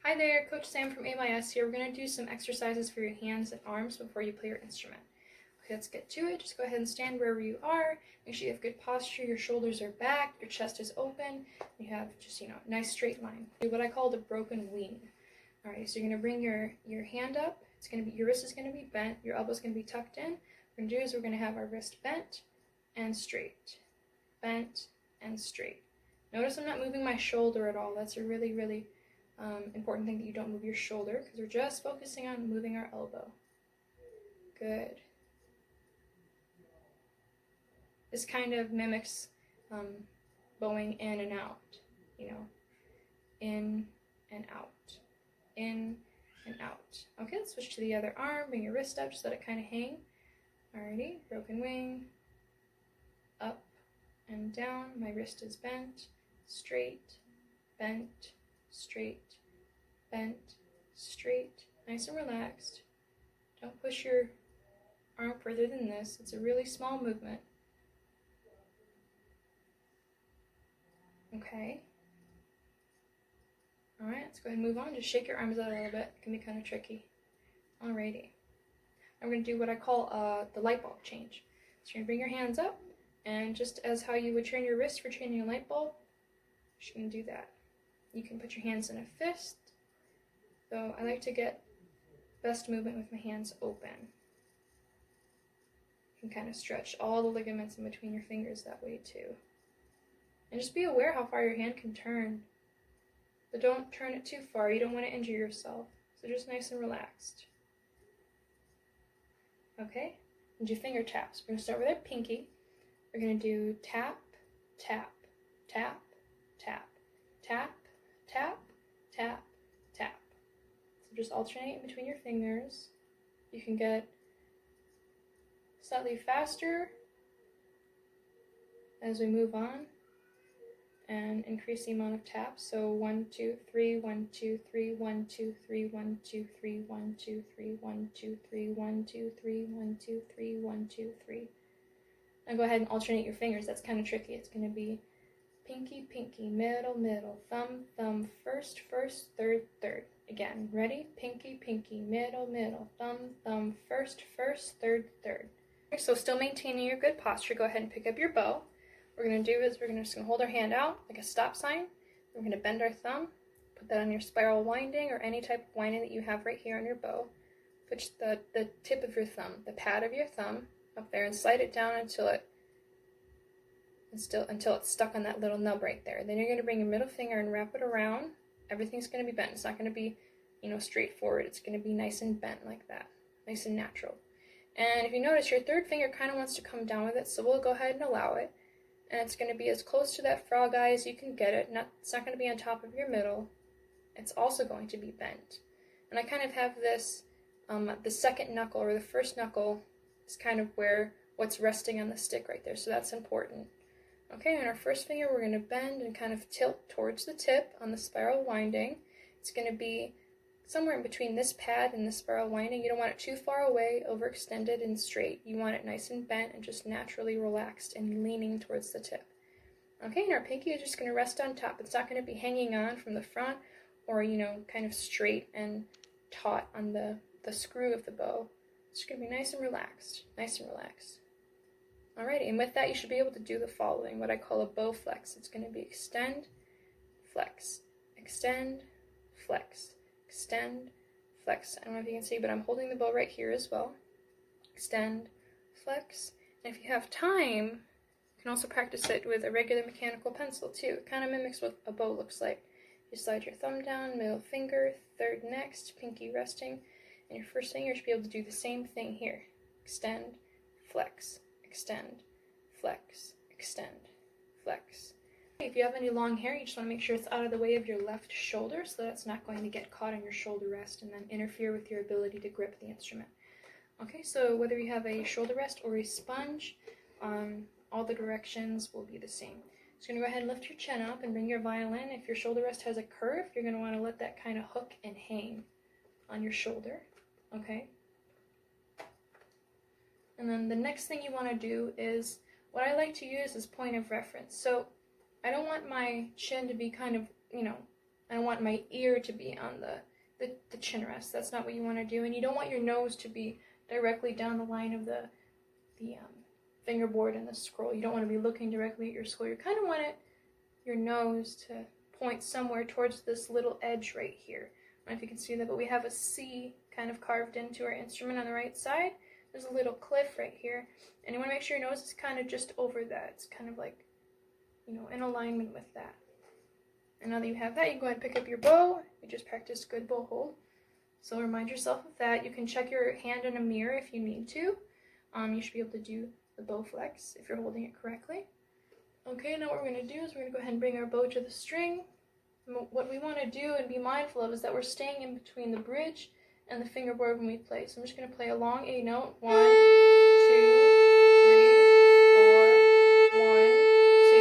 Hi there, Coach Sam from AYS here. We're going to do some exercises for your hands and arms before you play your instrument. Okay, let's get to it. Just go ahead and stand wherever you are. Make sure you have good posture, your shoulders are back, your chest is open, you have just, nice straight line. Do what I call the broken wing. Alright, so you're going to bring your hand up. It's going to be, your wrist is going to be bent, your elbow's going to be tucked in. What we're going to do is we're going to have our wrist bent and straight. Bent and straight. Notice I'm not moving my shoulder at all. That's a really, really important thing that you don't move your shoulder, because we're just focusing on moving our elbow. Good. This kind of mimics bowing in and out, in and out, in and out. Okay, let's switch to the other arm. Bring your wrist up, just let it kind of hang. Alrighty, broken wing, up and down. My wrist is bent, straight, bent, straight, bent, straight, nice and relaxed. Don't push your arm further than this. It's a really small movement. Okay. Alright, let's go ahead and move on. Just shake your arms out a little bit. It can be kind of tricky. Alrighty. I'm going to do what I call the light bulb change. So you're going to bring your hands up, and just as how you would turn your wrist for changing a light bulb, you're going to do that. You can put your hands in a fist, though I like to get best movement with my hands open. You can kind of stretch all the ligaments in between your fingers that way too. And just be aware how far your hand can turn. But don't turn it too far. You don't want to injure yourself. So just nice and relaxed. Okay? And do finger taps. We're going to start with our pinky. We're going to do tap, tap, tap, tap, tap, tap, tap, tap. So just alternate in between your fingers. You can get slightly faster as we move on and increase the amount of taps. So 1, 2, 3, 1, 2, 3, 1, 2, 3, 1, 2, 3, 1, 2, 3, 1, 2, 3, 1, 2, 3, 1, 2, 3, 1, 2, 3. Now go ahead and alternate your fingers. That's kind of tricky. It's going to be pinky, pinky, middle, middle, thumb, thumb, first, first, third, third. Again, ready? Pinky, pinky, middle, middle, thumb, thumb, first, first, third, third. Okay, so still maintaining your good posture, go ahead and pick up your bow. What we're going to do is we're just going to hold our hand out like a stop sign. We're going to bend our thumb, put that on your spiral winding or any type of winding that you have right here on your bow. Put the tip of your thumb, the pad of your thumb, up there and slide it down until it's stuck on that little nub right there. Then you're going to bring your middle finger and wrap it around. Everything's going to be bent. It's not going to be, straightforward. It's going to be nice and bent like that, nice and natural. And if you notice, your third finger kind of wants to come down with it, so we'll go ahead and allow it. And it's going to be as close to that frog eye as you can get it. It's not going to be on top of your middle. It's also going to be bent. And I kind of have this, the second knuckle or the first knuckle is kind of what's resting on the stick right there, so that's important. Okay, on our first finger, we're going to bend and kind of tilt towards the tip on the spiral winding. It's going to be somewhere in between this pad and the spiral winding. You don't want it too far away, overextended and straight. You want it nice and bent and just naturally relaxed and leaning towards the tip. Okay, and our pinky is just going to rest on top. It's not going to be hanging on from the front or, kind of straight and taut on the screw of the bow. It's going to be nice and relaxed, nice and relaxed. Alrighty, and with that you should be able to do the following, what I call a bow flex. It's going to be extend, flex, extend, flex, extend, flex. I don't know if you can see, but I'm holding the bow right here as well. Extend, flex, and if you have time, you can also practice it with a regular mechanical pencil too. It kind of mimics what a bow looks like. You slide your thumb down, middle finger, third next, pinky resting, and your first finger should be able to do the same thing here. Extend, flex, extend, flex, extend, flex. If you have any long hair, you just want to make sure it's out of the way of your left shoulder so that it's not going to get caught in your shoulder rest and then interfere with your ability to grip the instrument. Okay, so whether you have a shoulder rest or a sponge, all the directions will be the same. So you're going to go ahead and lift your chin up and bring your violin. If your shoulder rest has a curve, you're going to want to let that kind of hook and hang on your shoulder. Okay? And then the next thing you want to do is, what I like to use is point of reference. So I don't want my chin to be kind of, I want my ear to be on the chin rest. That's not what you want to do. And you don't want your nose to be directly down the line of the fingerboard and the scroll. You don't want to be looking directly at your scroll. You kind of want your nose to point somewhere towards this little edge right here. I don't know if you can see that, but we have a C kind of carved into our instrument on the right side. There's a little cliff right here, and you want to make sure your nose is kind of just over that. It's kind of like, you know, in alignment with that. And now that you have that, you can go ahead and pick up your bow. You just practiced good bow hold. So remind yourself of that. You can check your hand in a mirror if you need to. You should be able to do the bow flex if you're holding it correctly. Okay, now what we're going to do is we're going to go ahead and bring our bow to the string. What we want to do and be mindful of is that we're staying in between the bridge and the fingerboard when we play. So I'm just going to play a long A note. 1, 2, 3, 4. 1, 2,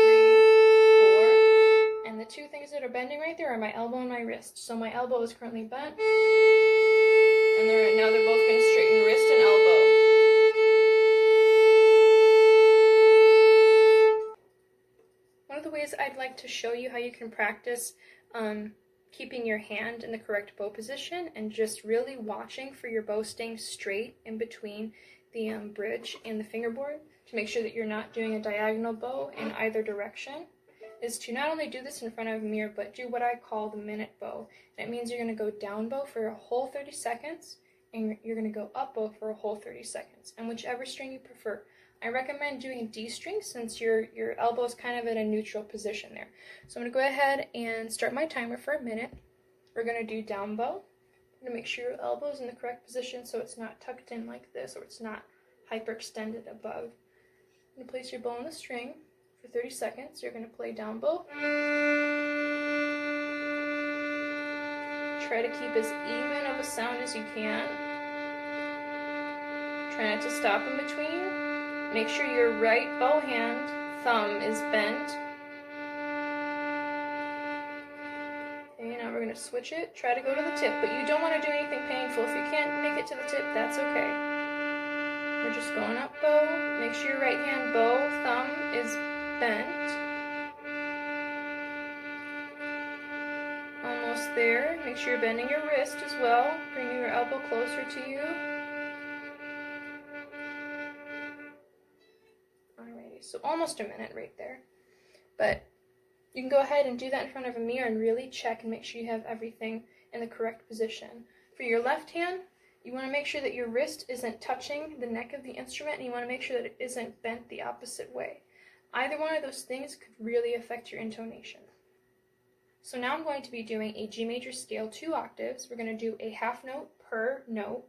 3, 4. And the two things that are bending right there are my elbow and my wrist. So my elbow is currently bent, and now they're both going to straighten wrist and elbow. One of the ways I'd like to show you how you can practice keeping your hand in the correct bow position and just really watching for your bow staying straight in between the bridge and the fingerboard to make sure that you're not doing a diagonal bow in either direction is to not only do this in front of a mirror, but do what I call the minute bow. That means you're going to go down bow for a whole 30 seconds, and you're going to go up bow for a whole 30 seconds, and whichever string you prefer. I recommend doing D string since your elbow is kind of in a neutral position there. So I'm going to go ahead and start my timer for a minute. We're going to do down bow. I'm going to make sure your elbow is in the correct position so it's not tucked in like this, or it's not hyperextended above. You're going to place your bow on the string for 30 seconds. You're going to play down bow. Try to keep as even of a sound as you can. Try not to stop in between. Make sure your right bow hand thumb is bent. Okay, now we're going to switch it. Try to go to the tip, but you don't want to do anything painful. If you can't make it to the tip, that's okay. We're just going up bow. Make sure your right hand bow thumb is bent. Almost there. Make sure you're bending your wrist as well, bringing your elbow closer to you. So almost a minute right there. But you can go ahead and do that in front of a mirror and really check and make sure you have everything in the correct position. For your left hand, you want to make sure that your wrist isn't touching the neck of the instrument, and you want to make sure that it isn't bent the opposite way. Either one of those things could really affect your intonation. So now I'm going to be doing a G major scale 2 octaves. We're going to do a half note per note.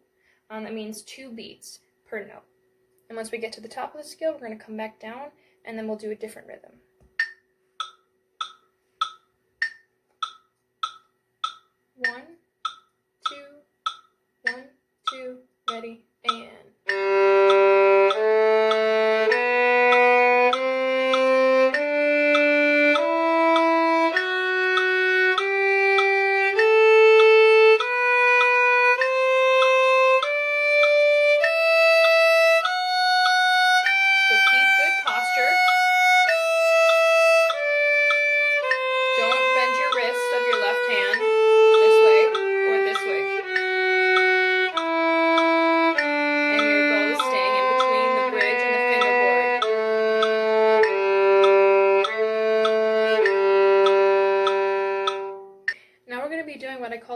That means 2 beats per note. And once we get to the top of the scale, we're going to come back down, and then we'll do a different rhythm. 1, 2, 1, 2, ready, and...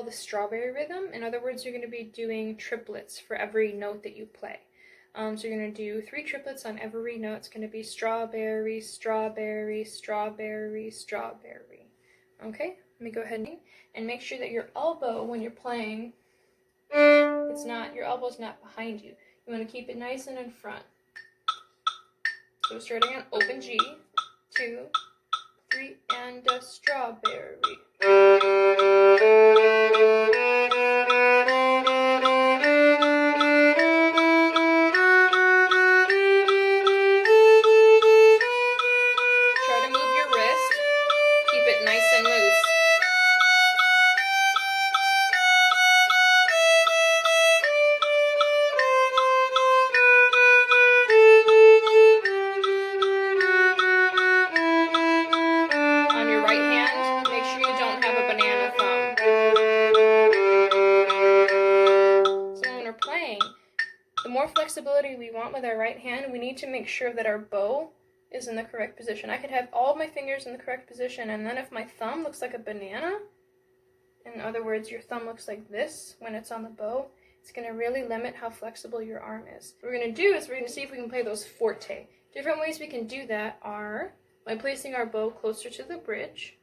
The strawberry rhythm. In other words, you're going to be doing triplets for every note that you play. So you're going to do 3 triplets on every note. It's going to be strawberry, strawberry, strawberry, strawberry. Okay, let me go ahead and make sure that your elbow, when you're playing, your elbow's not behind you. You want to keep it nice and in front. So starting on open G, 2, 3, and a strawberry. flexibility we want with our right hand, we need to make sure that our bow is in the correct position. I could have all of my fingers in the correct position, and then if my thumb looks like a banana, in other words, your thumb looks like this when it's on the bow, it's going to really limit how flexible your arm is. What we're going to do is we're going to see if we can play those forte. Different ways we can do that are by placing our bow closer to the bridge,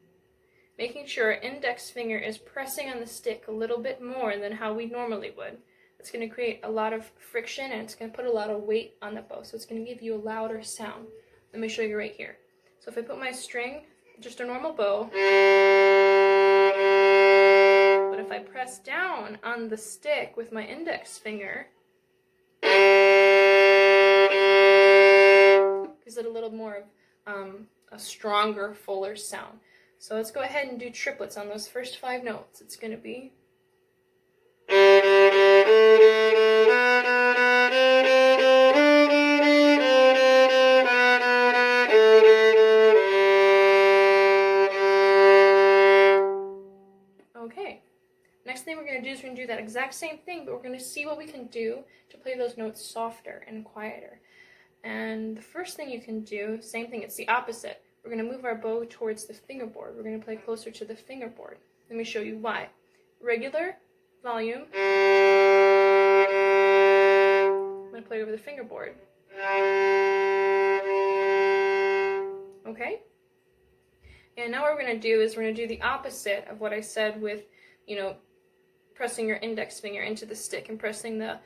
making sure our index finger is pressing on the stick a little bit more than how we normally would. It's going to create a lot of friction, and it's going to put a lot of weight on the bow, so it's going to give you a louder sound. Let me show you right here. So if I put my string, just a normal bow, but if I press down on the stick with my index finger, gives it a little more of a stronger, fuller sound. So let's go ahead and do triplets on those first 5 notes. It's going to be... Okay. Next thing we're going to do is we're going to do that exact same thing, but we're going to see what we can do to play those notes softer and quieter. And the first thing you can do, same thing, it's the opposite. We're going to move our bow towards the fingerboard. We're going to play closer to the fingerboard. Let me show you why. Regular, volume. I'm going to play over the fingerboard. Okay? And now what we're going to do is we're going to do the opposite of what I said with, pressing your index finger into the stick and pressing the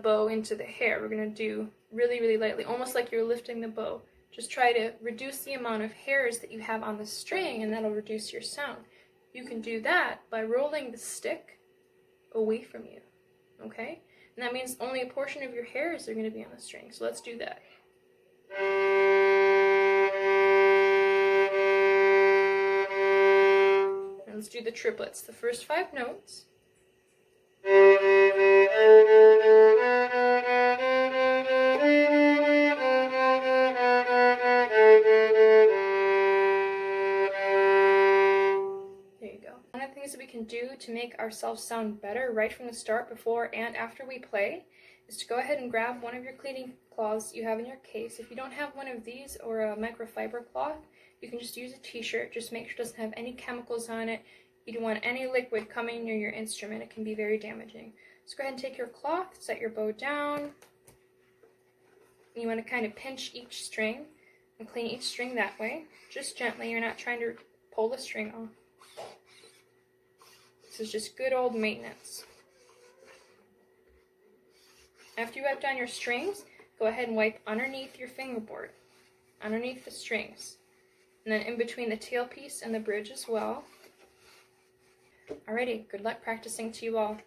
bow into the hair. We're going to do really, really lightly, almost like you're lifting the bow. Just try to reduce the amount of hairs that you have on the string, and that'll reduce your sound. You can do that by rolling the stick away from you, okay? And that means only a portion of your hairs are going to be on the string. So let's do that. And let's do the triplets, the first 5 notes. That we can do to make ourselves sound better right from the start, before and after we play, is to go ahead and grab one of your cleaning cloths you have in your case. If you don't have one of these or a microfiber cloth, you can just use a t-shirt. Just make sure it doesn't have any chemicals on it. You don't want any liquid coming near your instrument. It can be very damaging. So go ahead and take your cloth, set your bow down. You want to kind of pinch each string and clean each string that way. Just gently. You're not trying to pull the string off. This is just good old maintenance. After you wipe down your strings, go ahead and wipe underneath your fingerboard, underneath the strings, and then in between the tailpiece and the bridge as well. Alrighty, good luck practicing to you all.